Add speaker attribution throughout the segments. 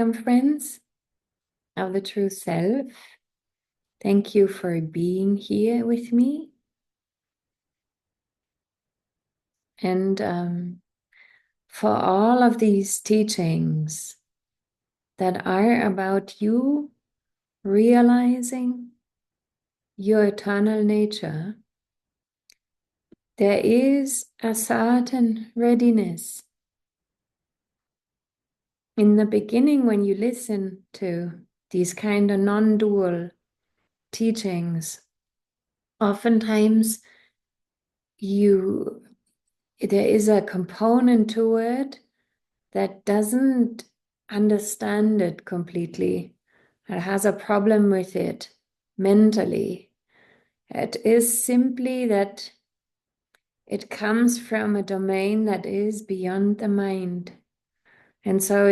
Speaker 1: Welcome, friends of the True Self. Thank you for being here with me. And for all of these teachings that are about you realizing your eternal nature, there is a certain readiness. In the beginning, when you listen to these kind of non-dual teachings, oftentimes there is a component to it that doesn't understand it completely, that has a problem with it mentally. It is simply that it comes from a domain that is beyond the mind. And so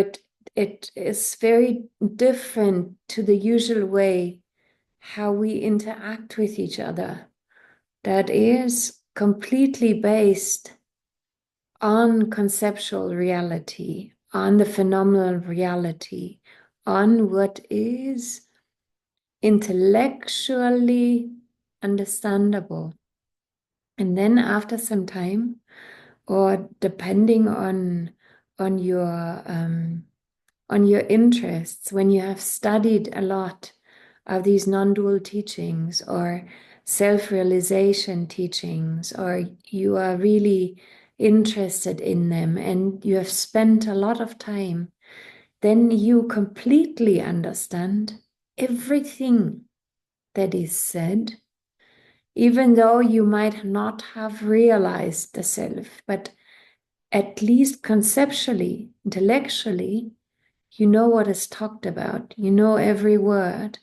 Speaker 1: it is very different to the usual way how we interact with each other. That is completely based on conceptual reality, on the phenomenal reality, on what is intellectually understandable. And then after some time, or depending on your interests, when you have studied a lot of these non-dual teachings or self-realization teachings, or you are really interested in them and you have spent a lot of time, then you completely understand everything that is said, even though you might not have realized the self, but at least conceptually, intellectually, you know what is talked about, you know every word.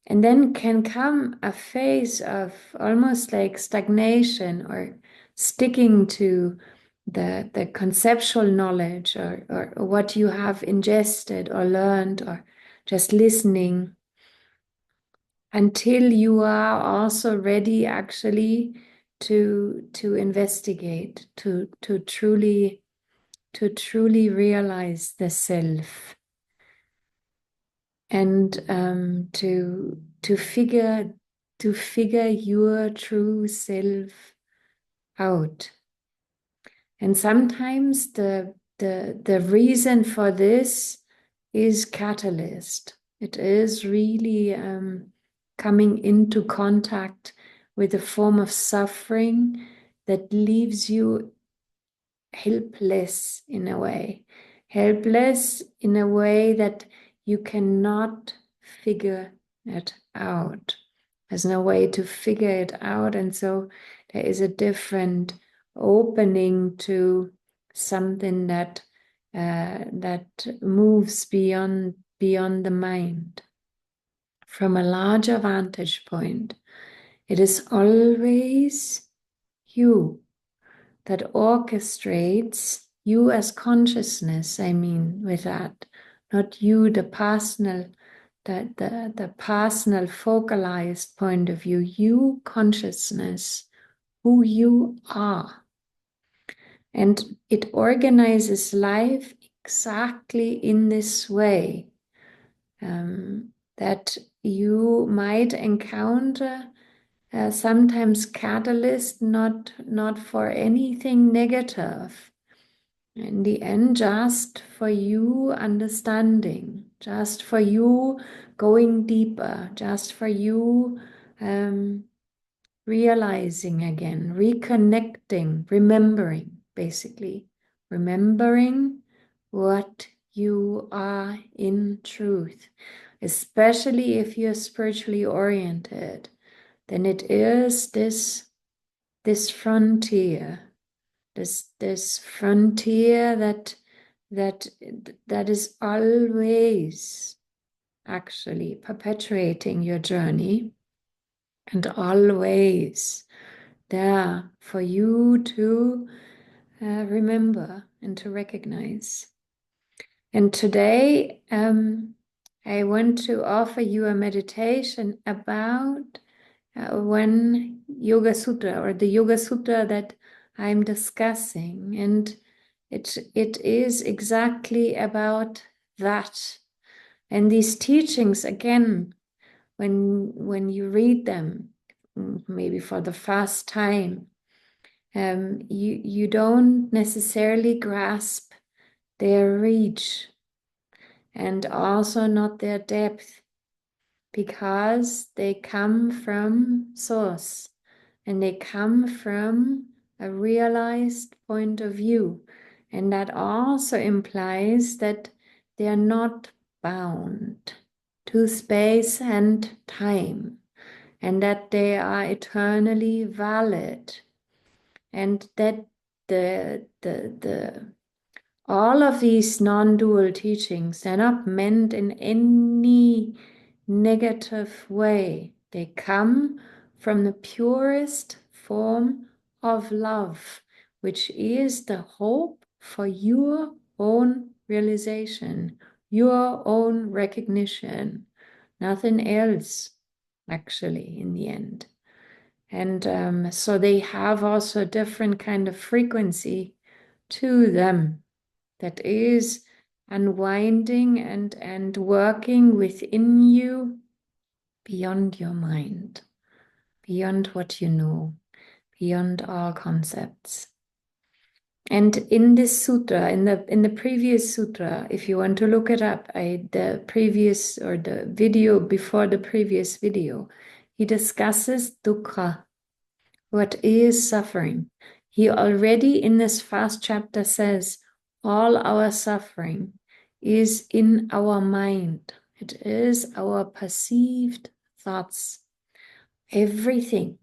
Speaker 1: And then can come a phase of almost like stagnation or sticking to the conceptual knowledge or what you have ingested or learned or just listening, until you are also ready actually to investigate, to truly realize the self. And to figure your true self out. And sometimes the reason for this is catalyst. It is really coming into contact with a form of suffering that leaves you helpless in a way that you cannot figure it out. There's no way to figure it out. And so there is a different opening to something that moves beyond the mind. From a larger vantage point, it is always you that orchestrates, you as consciousness, I mean, with that, not you, the personal, the personal focalized point of view, you consciousness, who you are. And it organizes life exactly in this way, that you might encounter sometimes catalyst, not for anything negative. In the end, just for you understanding, just for you going deeper, just for you realizing again, reconnecting, remembering, basically. Remembering what you are in truth, especially if you're spiritually oriented. Then it is this frontier, this frontier that is always actually perpetuating your journey and always there for you to remember and to recognize. And today I want to offer you a meditation about one Yogasutra, or the Yogasutra that I'm discussing. And it is exactly about that, And these teachings, again, when you read them, maybe for the first time, you don't necessarily grasp their reach and also not their depth, because they come from source and they come from a realized point of view. And that also implies that they are not bound to space and time, and that they are eternally valid, and that the all of these non-dual teachings, they're not meant in any negative way. They come from the purest form of love, which is the hope for your own realization, your own recognition, nothing else, actually, in the end. And so they have also a different kind of frequency to them that is unwinding and working within you beyond your mind, beyond what you know, beyond all concepts. And in this sutra, in the previous sutra, if you want to look it up, the previous or the video before the previous video, he discusses dukkha, what is suffering. He already in this first chapter says all our suffering is in our mind. It is our perceived thoughts. Everything,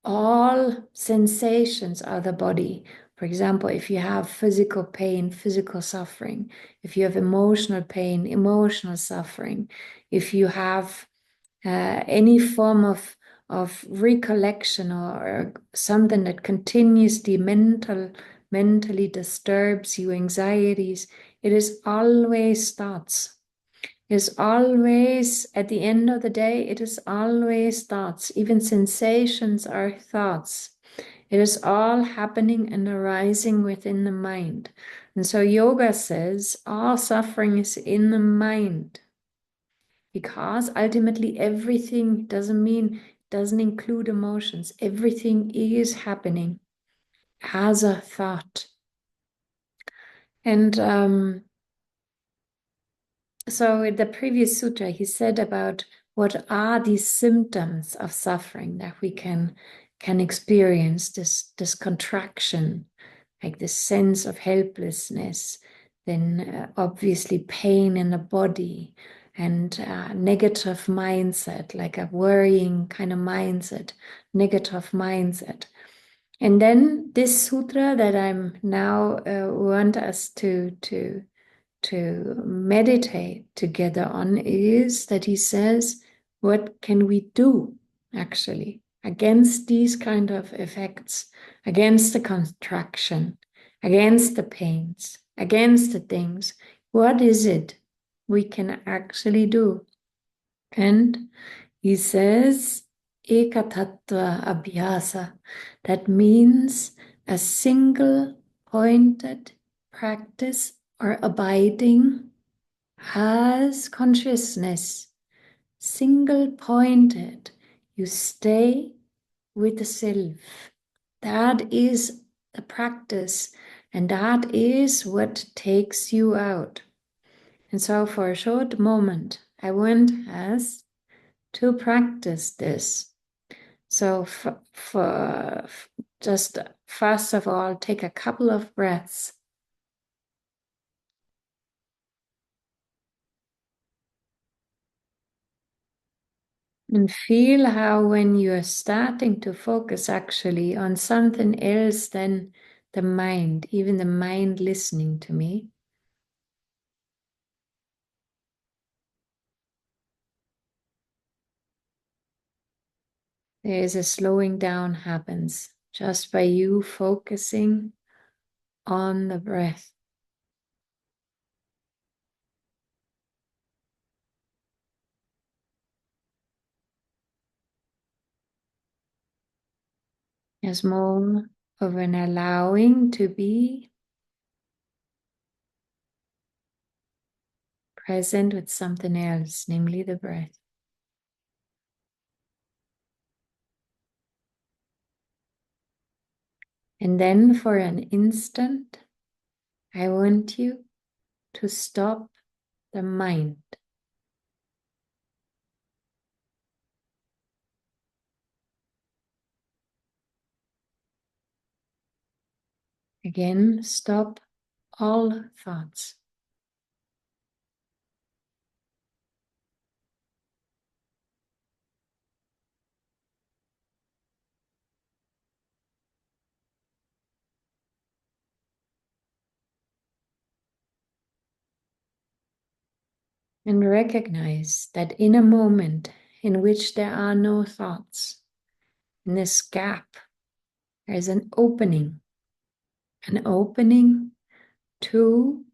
Speaker 1: all sensations of the body. For example, if you have physical pain, physical suffering. If you have emotional pain, emotional suffering. If you have any form of recollection or something that continuously mentally disturbs you, anxieties, it is always thoughts. It is always, at the end of the day, it is always thoughts. Even sensations are thoughts. It is all happening and arising within the mind. And so yoga says all suffering is in the mind. Because ultimately everything doesn't include emotions. Everything is happening as a thought. And so in the previous sutra, he said about what are these symptoms of suffering that we can experience, this contraction, like this sense of helplessness, then obviously pain in the body, and negative mindset, like a worrying kind of mindset, negative mindset. And then this sutra that I'm now want us to meditate together on is that he says, what can we do actually against these kind of effects, against the contraction, against the pains, against the things? What is it we can actually do? And he says, ekatattva abhyasa. That means a single pointed practice or abiding as consciousness, single pointed. You stay with the self. That is the practice, and that is what takes you out. And so for a short moment, I want us to practice this. So for just first of all, take a couple of breaths. And feel how when you're starting to focus actually on something else than the mind, even the mind listening to me, there is a slowing down happens just by you focusing on the breath. There's more of an allowing to be present with something else, namely the breath. And then for an instant, I want you to stop the mind. Again, stop all thoughts. And recognize that in a moment in which there are no thoughts, in this gap, there is an opening to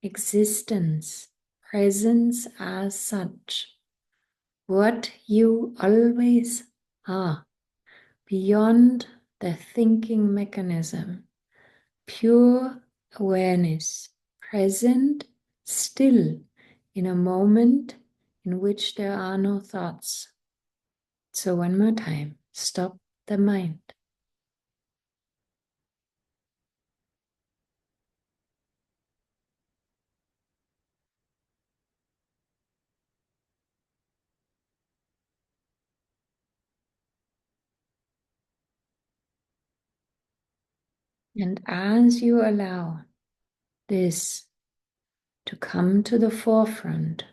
Speaker 1: existence, presence as such, what you always are, beyond the thinking mechanism, pure awareness, present, still, in a moment in which there are no thoughts. So one more time, stop the mind. And as you allow this to come to the forefront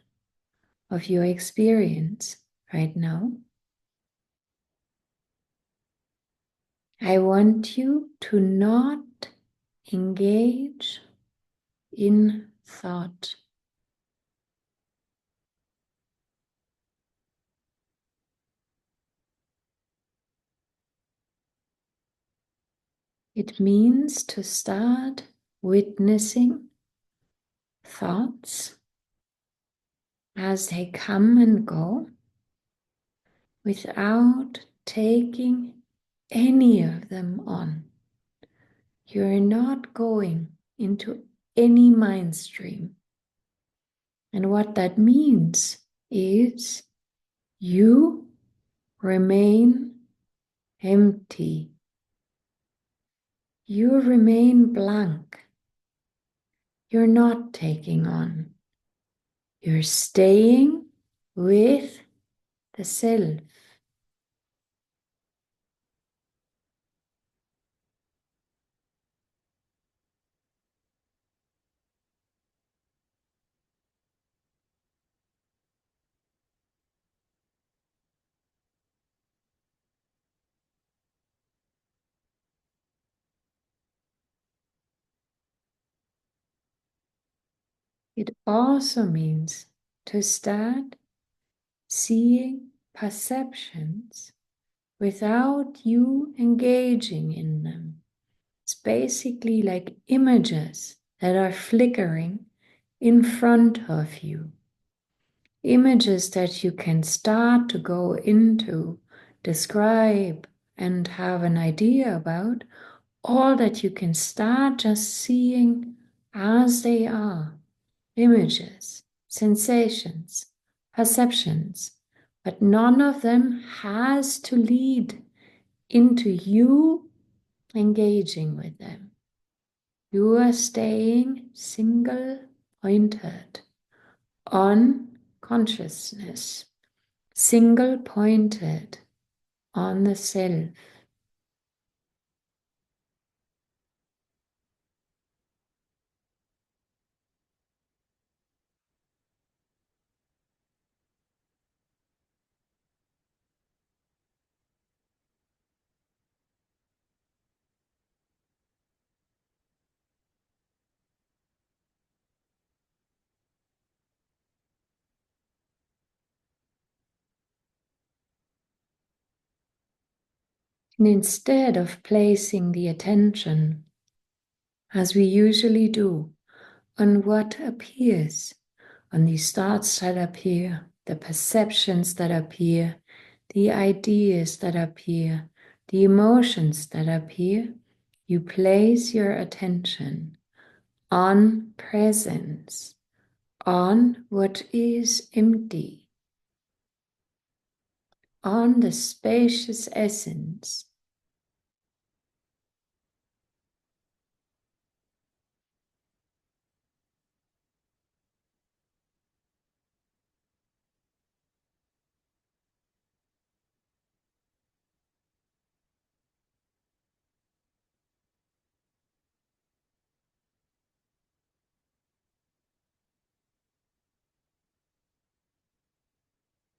Speaker 1: of your experience right now, I want you to not engage in thought. It means to start witnessing thoughts as they come and go without taking any of them on. You're not going into any mind stream. And what that means is you remain empty. You remain blank. You're not taking on. You're staying with the self. It also means to start seeing perceptions without you engaging in them. It's basically like images that are flickering in front of you. Images that you can start to go into, describe, and have an idea about, or that you can start just seeing as they are. Images, sensations, perceptions, but none of them has to lead into you engaging with them. You are staying single-pointed on consciousness, single-pointed on the self. And instead of placing the attention, as we usually do, on what appears, on these thoughts that appear, the perceptions that appear, the ideas that appear, the emotions that appear, you place your attention on presence, on what is empty, on the spacious essence.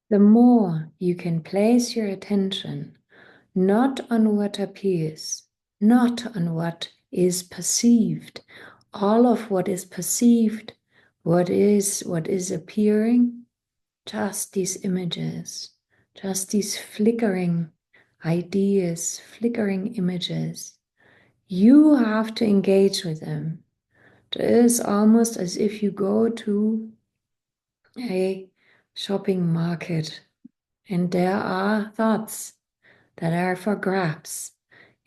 Speaker 1: The more you can place your attention not on what appears, not on what is perceived, all of what is perceived, what is appearing, just these images, just these flickering ideas, flickering images. You have to engage with them. It is almost as if you go to a shopping market and there are thoughts that are for grabs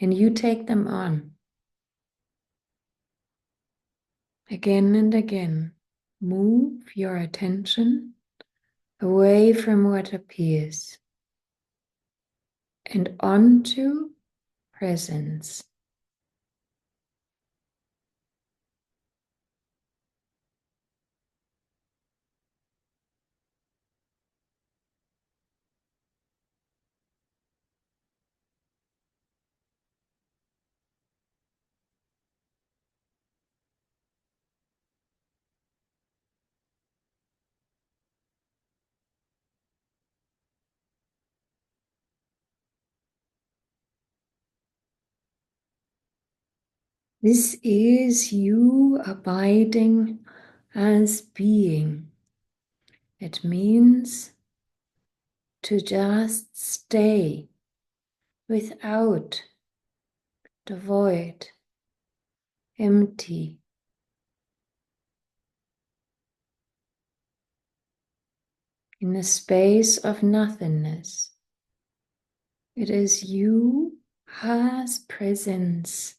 Speaker 1: and you take them on again and again. Move your attention away from what appears and onto presence. This is you abiding as being. It means to just stay without the void, empty. In the space of nothingness. It is you as presence,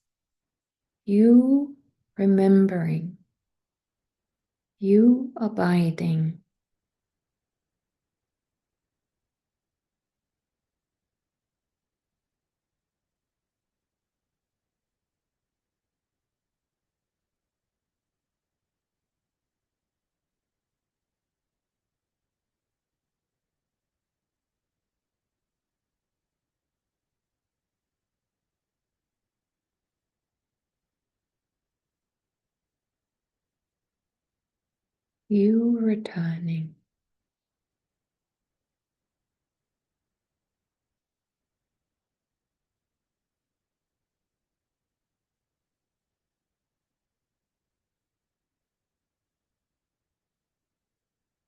Speaker 1: you remembering, you abiding. You returning.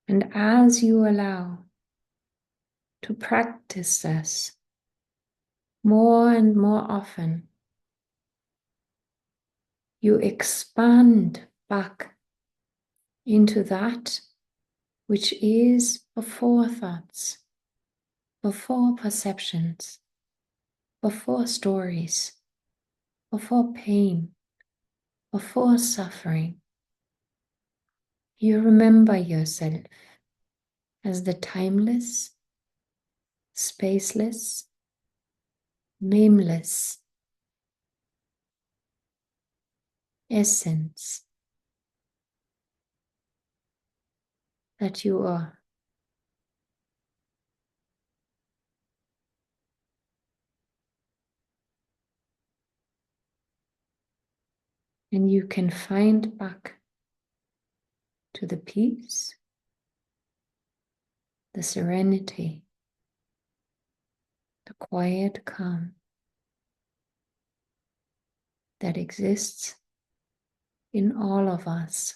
Speaker 1: And as you allow to practice this more and more often, you expand back into that which is before thoughts, before perceptions, before stories, before pain, before suffering. You remember yourself as the timeless, spaceless, nameless essence that you are. And you can find back to the peace, the serenity, the quiet calm that exists in all of us,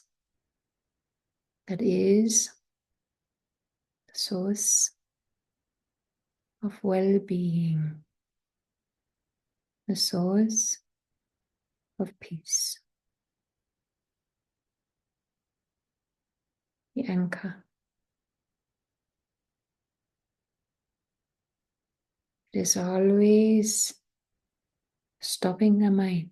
Speaker 1: that is the source of well-being, the source of peace, the anchor. It is always stopping the mind,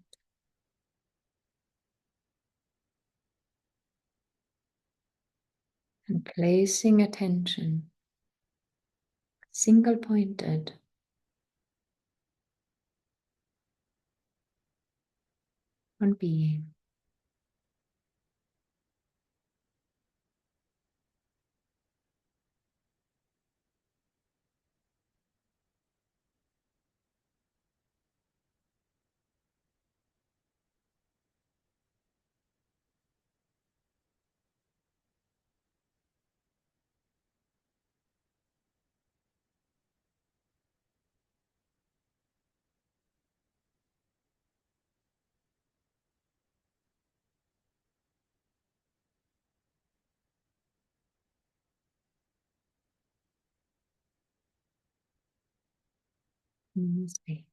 Speaker 1: And placing attention single pointed on being. Namaste.